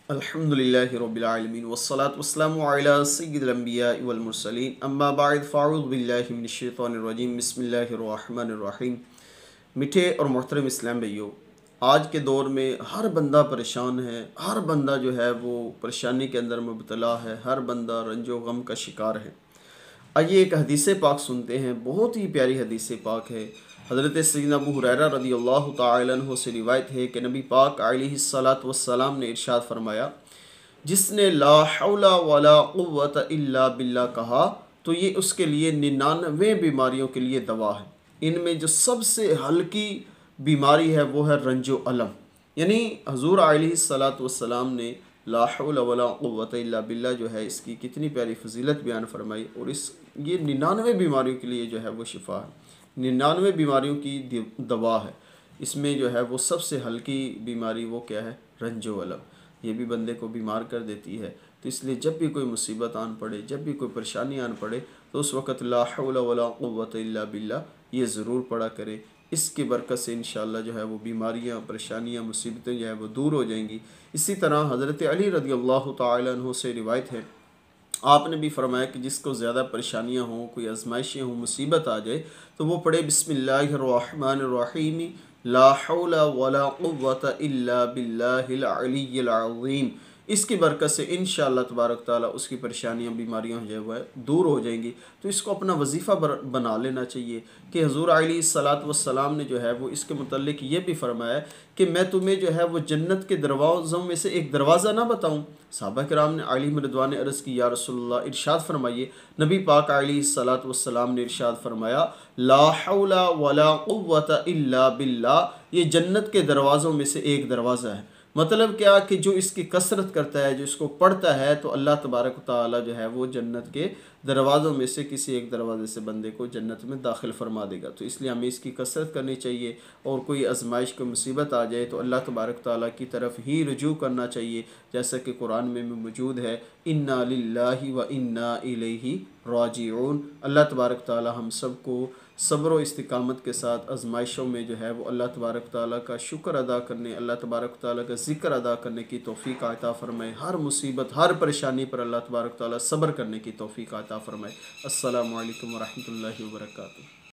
الحمدللہ رب العالمین والصلاة والسلام علی سید الانبیاء والمرسلین اما بعد فاعوذ باللہ من الشیطان الرجیم بسم اللہ الرحمن الرحیم۔ میٹھے اور محترم اسلام بھائیو، آج کے دور میں ہر بندہ پریشان ہے، ہر بندہ جو ہے وہ پریشانی کے اندر مبتلا ہے، ہر بندہ رنج و غم کا شکار ہے۔ آئیے ایک حدیث پاک سنتے ہیں، بہت ہی پیاری حدیث پاک ہے۔ حضرت سیدنا ابو ہریرہ رضی اللہ تعالی عنہ سے روایت ہے کہ نبی پاک علیہ الصلاۃ والسلام نے ارشاد فرمایا، جس نے لا حول ولا قوت الا باللہ کہا تو یہ اس کے لیے 99 بیماریوں کے لیے دوا ہے۔ ان میں جو سب سے ہلکی بیماری ہے وہ ہے رنج و الم، یعنی حضور علیہ الصلاۃ والسلام نے لا حول ولا قوت الا باللہ جو ہے اس کی کتنی پیاری فضیلت بیان فرمائی، اور یہ 99 بیماریوں کے لیے جو ہے وہ شفا ہے، 99 بیماریوں کی دوا ہے۔ اس میں جو ہے وہ سب سے ہلکی بیماری وہ کیا ہے؟ رنج و الم۔ یہ بھی بندے کو بیمار کر دیتی ہے، تو اس لیے جب بھی کوئی مصیبت آن پڑے، جب بھی کوئی پریشانی آن پڑے تو اس وقت لا حول ولا قوت الا باللہ یہ ضرور پڑھا کرے۔ اس کی برکت سے انشاءاللہ جو ہے وہ بیماریاں، پریشانیاں، مصیبتیں جو ہے وہ دور ہو جائیں گی۔ اسی طرح حضرت علی رضی اللہ تعالی عنہ سے روایت ہے، آپ نے بھی فرمایا کہ جس کو زیادہ پریشانیاں ہوں، کوئی آزمائشیں ہوں، مصیبت آ جائے تو وہ پڑھے بسم اللہ الرحمن الرحیم لا حول ولا قوت الا باللہ العلی العظیم۔ اس کی برکت سے انشاءاللہ تبارک تعالیٰ اس کی پریشانیاں، بیماریاں جو ہے دور ہو جائیں گی۔ تو اس کو اپنا وظیفہ بنا لینا چاہیے کہ حضور علیہ الصلاۃ والسلام نے جو ہے وہ اس کے متعلق یہ بھی فرمایا کہ میں تمہیں جو ہے وہ جنت کے دروازوں میں سے ایک دروازہ نہ بتاؤں؟ صحابہ کرام نے علیہم رضوان نے عرض کی، یا رسول اللہ ارشاد فرمائیے۔ نبی پاک علیہ الصلاۃ والسلام نے ارشاد فرمایا، لا حول ولا قوت الا باللہ، یہ جنت کے دروازوں میں سے ایک دروازہ ہے۔ مطلب کیا کہ جو اس کی کثرت کرتا ہے، جو اس کو پڑھتا ہے، تو اللہ تبارک و تعالیٰ جو ہے وہ جنت کے دروازوں میں سے کسی ایک دروازے سے بندے کو جنت میں داخل فرما دے گا۔ تو اس لیے ہمیں اس کی کثرت کرنی چاہیے، اور کوئی آزمائش کو مصیبت آ جائے تو اللہ تبارک و تعالیٰ کی طرف ہی رجوع کرنا چاہیے، جیسا کہ قرآن میں موجود ہے، انا للہ و انا الیہ راجعون۔ اللہ تبارک و تعالیٰ ہم سب کو صبر و استقامت کے ساتھ آزمائشوں میں جو ہے وہ اللہ تبارک تعالیٰ کا شکر ادا کرنے، اللہ تبارک تعالیٰ کا ذکر ادا کرنے کی توفیق عطا فرمائے۔ ہر مصیبت، ہر پریشانی پر اللہ تبارک تعالیٰ صبر کرنے کی توفیق عطا فرمائے۔ السلام علیکم ورحمۃ اللہ وبرکاتہ۔